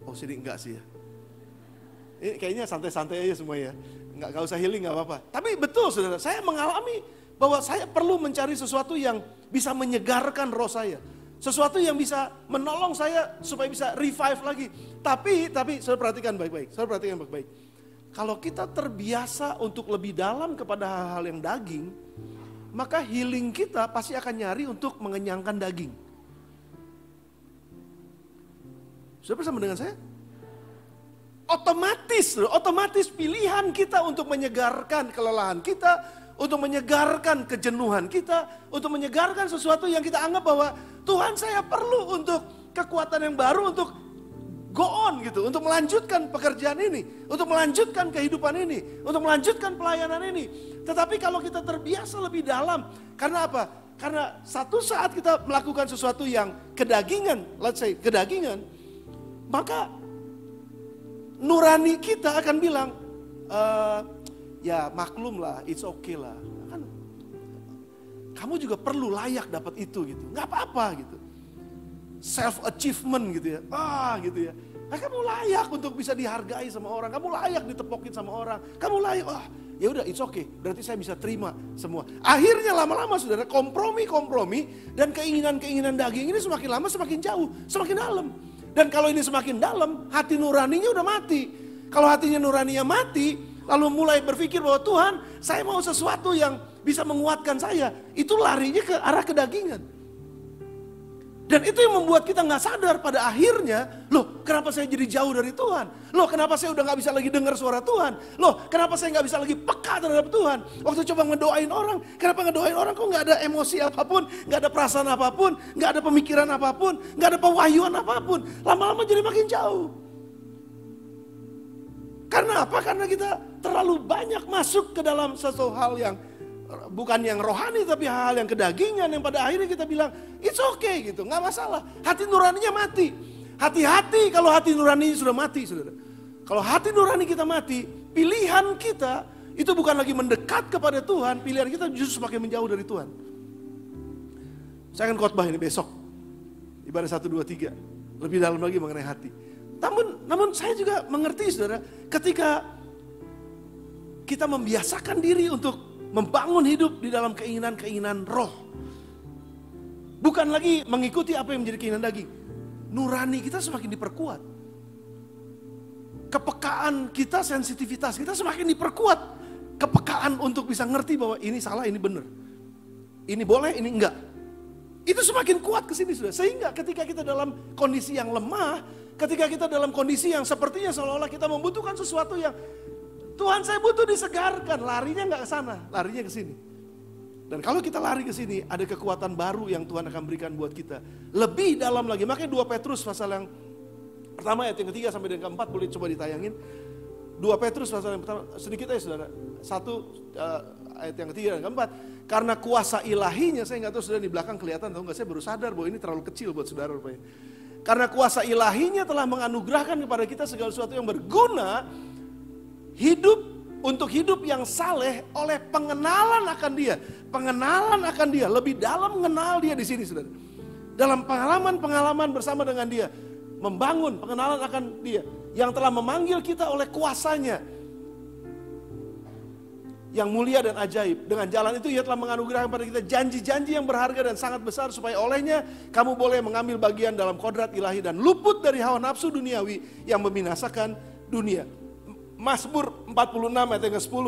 Oh sini enggak sih ya. Ini kayaknya santai-santai aja semua ya. Enggak usah healing enggak apa-apa. Tapi betul saudara, saya mengalami bahwa saya perlu mencari sesuatu yang bisa menyegarkan roh saya. Sesuatu yang bisa menolong saya supaya bisa revive lagi. Tapi saudara perhatikan baik-baik. Kalau kita terbiasa untuk lebih dalam kepada hal-hal yang daging, maka healing kita pasti akan nyari untuk mengenyangkan daging. Sudah bersama dengan saya? Otomatis pilihan kita untuk menyegarkan kelelahan kita, untuk menyegarkan kejenuhan kita, untuk menyegarkan sesuatu yang kita anggap bahwa Tuhan saya perlu untuk kekuatan yang baru untuk go on gitu, untuk melanjutkan pekerjaan ini, untuk melanjutkan kehidupan ini, untuk melanjutkan pelayanan ini. Tetapi kalau kita terbiasa lebih dalam, karena apa? Karena satu saat kita melakukan sesuatu yang kedagingan, let's say kedagingan, maka nurani kita akan bilang, ya maklum lah, it's okay lah. Kan kamu juga perlu layak dapat itu gitu, nggak apa-apa gitu. Self achievement gitu ya, gitu ya. Kamu layak untuk bisa dihargai sama orang, kamu layak ditepokin sama orang, kamu layak, ya udah it's okay, berarti saya bisa terima semua. Akhirnya lama-lama saudara, kompromi dan keinginan-keinginan daging ini semakin lama semakin jauh, semakin dalam. Dan kalau ini semakin dalam, hati nuraninya udah mati. Kalau hatinya nuraninya mati, lalu mulai berpikir bahwa Tuhan, saya mau sesuatu yang bisa menguatkan saya, itu larinya ke arah kedagingan. Dan itu yang membuat kita gak sadar pada akhirnya, loh kenapa saya jadi jauh dari Tuhan? Loh kenapa saya udah gak bisa lagi dengar suara Tuhan? Loh kenapa saya gak bisa lagi peka terhadap Tuhan? Waktu coba ngedoain orang, kenapa ngedoain orang kok gak ada emosi apapun, gak ada perasaan apapun, gak ada pemikiran apapun, gak ada pewahyuan apapun. Lama-lama jadi makin jauh. Karena apa? Karena kita terlalu banyak masuk ke dalam sesuatu hal yang bukan yang rohani tapi hal yang kedagingan yang pada akhirnya kita bilang it's okay gitu, nggak masalah. Hati nuraninya mati. Hati-hati kalau hati nurani sudah mati, saudara. Kalau hati nurani kita mati, pilihan kita itu bukan lagi mendekat kepada Tuhan, pilihan kita justru semakin menjauh dari Tuhan. Saya akan khotbah ini besok, ibadah 1, 2, 3, lebih dalam lagi mengenai hati. Namun saya juga mengerti, saudara, ketika kita membiasakan diri untuk membangun hidup di dalam keinginan-keinginan roh. Bukan lagi mengikuti apa yang menjadi keinginan daging. Nurani kita semakin diperkuat. Kepekaan kita, sensitivitas kita semakin diperkuat. Kepekaan untuk bisa ngerti bahwa ini salah, ini benar. Ini boleh, ini enggak. Itu semakin kuat ke sini, sudah. Sehingga ketika kita dalam kondisi yang lemah, ketika kita dalam kondisi yang sepertinya seolah-olah kita membutuhkan sesuatu yang Tuhan saya butuh disegarkan, larinya nggak ke sana, larinya ke sini. Dan kalau kita lari ke sini, ada kekuatan baru yang Tuhan akan berikan buat kita. Lebih dalam lagi, makanya 2 Petrus pasal yang pertama ayat yang ketiga sampai yang keempat, boleh coba ditayangin. 2 Petrus pasal yang pertama, sedikit aja saudara. 1 ayat yang ketiga dan keempat. Karena kuasa ilahinya, saya nggak tahu saudara di belakang kelihatan atau nggak, saya baru sadar bahwa ini terlalu kecil buat saudara rupanya. Karena kuasa ilahinya telah menganugerahkan kepada kita segala sesuatu yang berguna, hidup untuk hidup yang saleh oleh pengenalan akan Dia. Pengenalan akan Dia, lebih dalam mengenal Dia di sini, saudara. Dalam pengalaman-pengalaman bersama dengan Dia, membangun pengenalan akan Dia yang telah memanggil kita oleh kuasanya yang mulia dan ajaib. Dengan jalan itu Ia telah menganugerahkan kepada kita janji-janji yang berharga dan sangat besar, supaya olehnya kamu boleh mengambil bagian dalam kodrat ilahi dan luput dari hawa nafsu duniawi yang membinasakan dunia. Mazmur 46 ayat yang ke-10.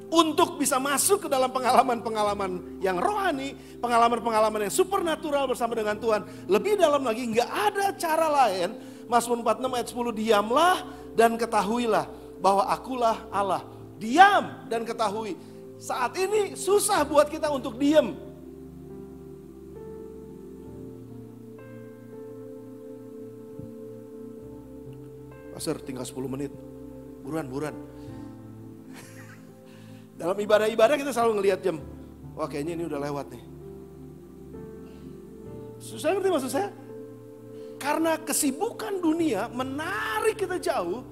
Untuk bisa masuk ke dalam pengalaman-pengalaman yang rohani, pengalaman-pengalaman yang supernatural bersama dengan Tuhan, lebih dalam lagi, nggak ada cara lain. Mazmur 46 ayat 10, diamlah dan ketahuilah bahwa akulah Allah. Diam dan ketahui. Saat ini susah buat kita untuk diam. Pastor, tinggal 10 menit. Buruan. Dalam ibadah-ibadah kita selalu ngelihat jam. Wah, kayaknya ini udah lewat nih. Susah ngerti maksud saya? Karena kesibukan dunia menarik kita jauh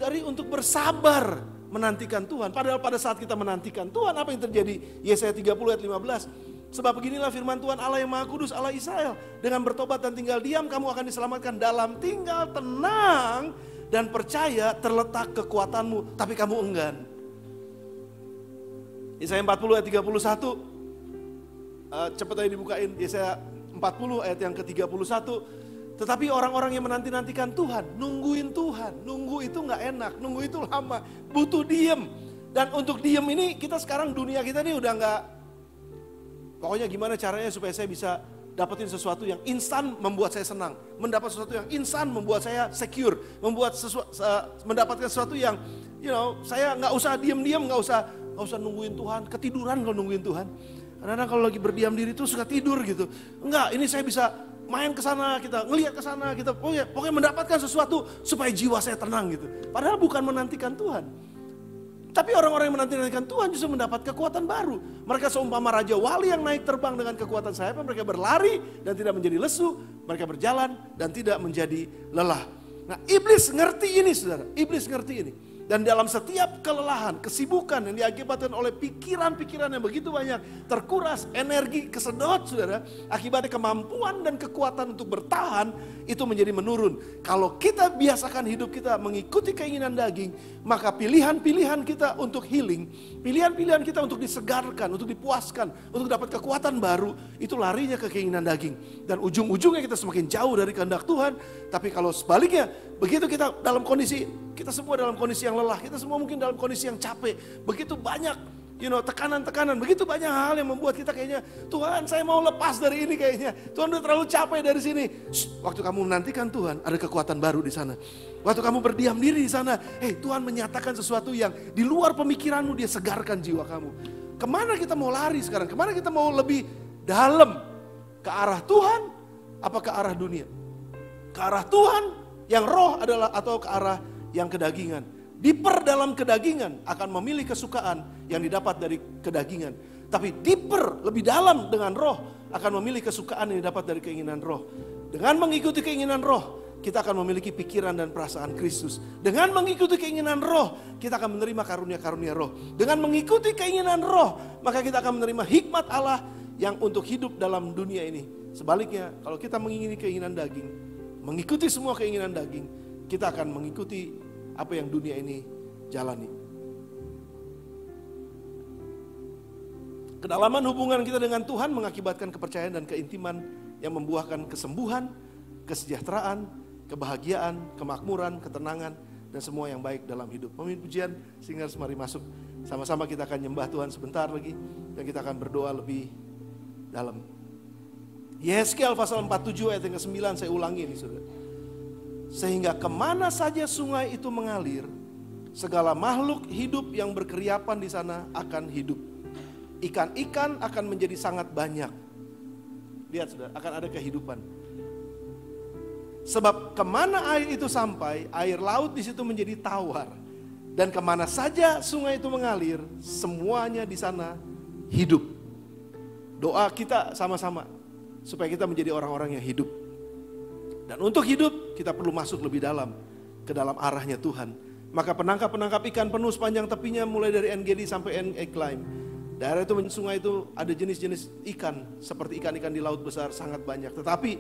dari untuk bersabar menantikan Tuhan. Padahal pada saat kita menantikan Tuhan, apa yang terjadi? Yesaya 30 ayat 15. Sebab beginilah firman Tuhan Allah yang Maha Kudus, Allah Israel. Dengan bertobat dan tinggal diam, kamu akan diselamatkan. Dalam tinggal tenang dan percaya terletak kekuatanmu, tapi kamu enggan. Yesaya 40 ayat 31, cepat aja dibukain. Yesaya 40 ayat yang ke-31. Tetapi orang-orang yang menanti-nantikan Tuhan, nungguin Tuhan. Nunggu itu gak enak, nunggu itu lama, butuh diem. Dan untuk diem ini, kita sekarang dunia kita ini udah gak, pokoknya gimana caranya supaya saya bisa dapetin sesuatu yang instan membuat saya senang, mendapat sesuatu yang instan membuat saya secure, mendapatkan sesuatu yang, saya nggak usah diam-diam, nggak usah nungguin Tuhan, ketiduran kalau nungguin Tuhan. Karena kalau lagi berdiam diri itu suka tidur gitu. Enggak, ini saya bisa main ke sana, kita ngelihat ke sana, kita pokoknya mendapatkan sesuatu supaya jiwa saya tenang gitu. Padahal bukan menantikan Tuhan. Tapi orang-orang yang menantikan Tuhan justru mendapat kekuatan baru. Mereka seumpama raja wali yang naik terbang dengan kekuatan sayapnya. Mereka berlari dan tidak menjadi lesu. Mereka berjalan dan tidak menjadi lelah. Nah, iblis ngerti ini, saudara. Iblis ngerti ini. Dan dalam setiap kelelahan, kesibukan yang diakibatkan oleh pikiran-pikiran yang begitu banyak, terkuras, energi kesedot saudara, akibatnya kemampuan dan kekuatan untuk bertahan itu menjadi menurun. Kalau kita biasakan hidup kita mengikuti keinginan daging, maka pilihan-pilihan kita untuk healing, pilihan-pilihan kita untuk disegarkan, untuk dipuaskan, untuk dapat kekuatan baru, itu larinya ke keinginan daging. Dan ujung-ujungnya kita semakin jauh dari kehendak Tuhan. Tapi kalau sebaliknya, begitu kita dalam kondisi, kita semua dalam kondisi yang lelah, kita semua mungkin dalam kondisi yang capek, begitu banyak tekanan-tekanan, begitu banyak hal yang membuat kita kayaknya, Tuhan saya mau lepas dari ini kayaknya, Tuhan udah terlalu capek dari sini. Waktu kamu menantikan Tuhan, ada kekuatan baru di sana. Waktu kamu berdiam diri di sana, Tuhan menyatakan sesuatu yang di luar pemikiranmu, dia segarkan jiwa kamu. Kemana kita mau lari sekarang? Kemana kita mau lebih dalam? Ke arah Tuhan, apa ke arah dunia? Ke arah Tuhan yang roh adalah, atau ke arah yang kedagingan? Diperdalam kedagingan akan memilih kesukaan yang didapat dari kedagingan. Tapi diper lebih dalam dengan roh akan memilih kesukaan yang didapat dari keinginan roh. Dengan mengikuti keinginan roh, kita akan memiliki pikiran dan perasaan Kristus. Dengan mengikuti keinginan roh, kita akan menerima karunia-karunia roh. Dengan mengikuti keinginan roh, maka kita akan menerima hikmat Allah yang untuk hidup dalam dunia ini. Sebaliknya, kalau kita mengingini keinginan daging, mengikuti semua keinginan daging, kita akan mengikuti apa yang dunia ini jalani. Kedalaman hubungan kita dengan Tuhan mengakibatkan kepercayaan dan keintiman yang membuahkan kesembuhan, kesejahteraan, kebahagiaan, kemakmuran, ketenangan, dan semua yang baik dalam hidup. Pemimpin pujian, singers mari masuk. Sama-sama kita akan nyembah Tuhan sebentar lagi, dan kita akan berdoa lebih dalam. Yeskel pasal 47 ayat yang ke-9, saya ulangi ini saudara. Sehingga kemana saja sungai itu mengalir, segala makhluk hidup yang berkeriapan di sana akan hidup. Ikan-ikan akan menjadi sangat banyak. Lihat saudara, akan ada kehidupan. Sebab kemana air itu sampai, air laut di situ menjadi tawar. Dan kemana saja sungai itu mengalir, semuanya di sana hidup. Doa kita sama-sama, supaya kita menjadi orang-orang yang hidup. Dan untuk hidup, kita perlu masuk lebih dalam, ke dalam arahnya Tuhan. Maka penangkap-penangkap ikan penuh sepanjang tepinya, mulai dari En-Gedi sampai En-Eklaim. Daerah itu, sungai itu ada jenis-jenis ikan, seperti ikan-ikan di laut besar sangat banyak. Tetapi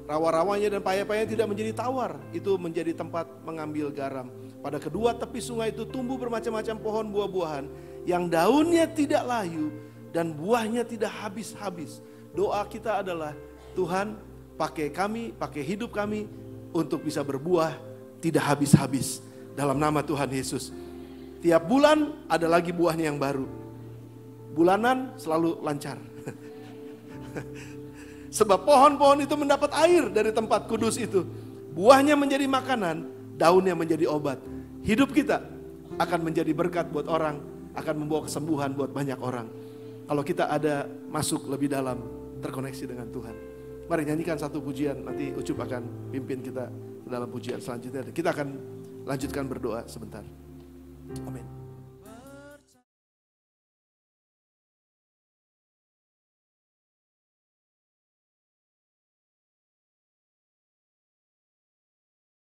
rawa-rawanya dan paya-payanya tidak menjadi tawar, itu menjadi tempat mengambil garam. Pada kedua tepi sungai itu tumbuh bermacam-macam pohon buah-buahan, yang daunnya tidak layu dan buahnya tidak habis-habis. Doa kita adalah, Tuhan pakai kami, pakai hidup kami untuk bisa berbuah tidak habis-habis dalam nama Tuhan Yesus. Tiap bulan ada lagi buahnya yang baru. Bulanan selalu lancar. Sebab pohon-pohon itu mendapat air dari tempat kudus itu. Buahnya menjadi makanan, daunnya menjadi obat. Hidup kita akan menjadi berkat buat orang, akan membawa kesembuhan buat banyak orang. Kalau kita ada masuk lebih dalam, terkoneksi dengan Tuhan. Mari nyanyikan satu pujian, nanti Ucup akan pimpin kita dalam pujian selanjutnya. Kita akan lanjutkan berdoa sebentar. Amin.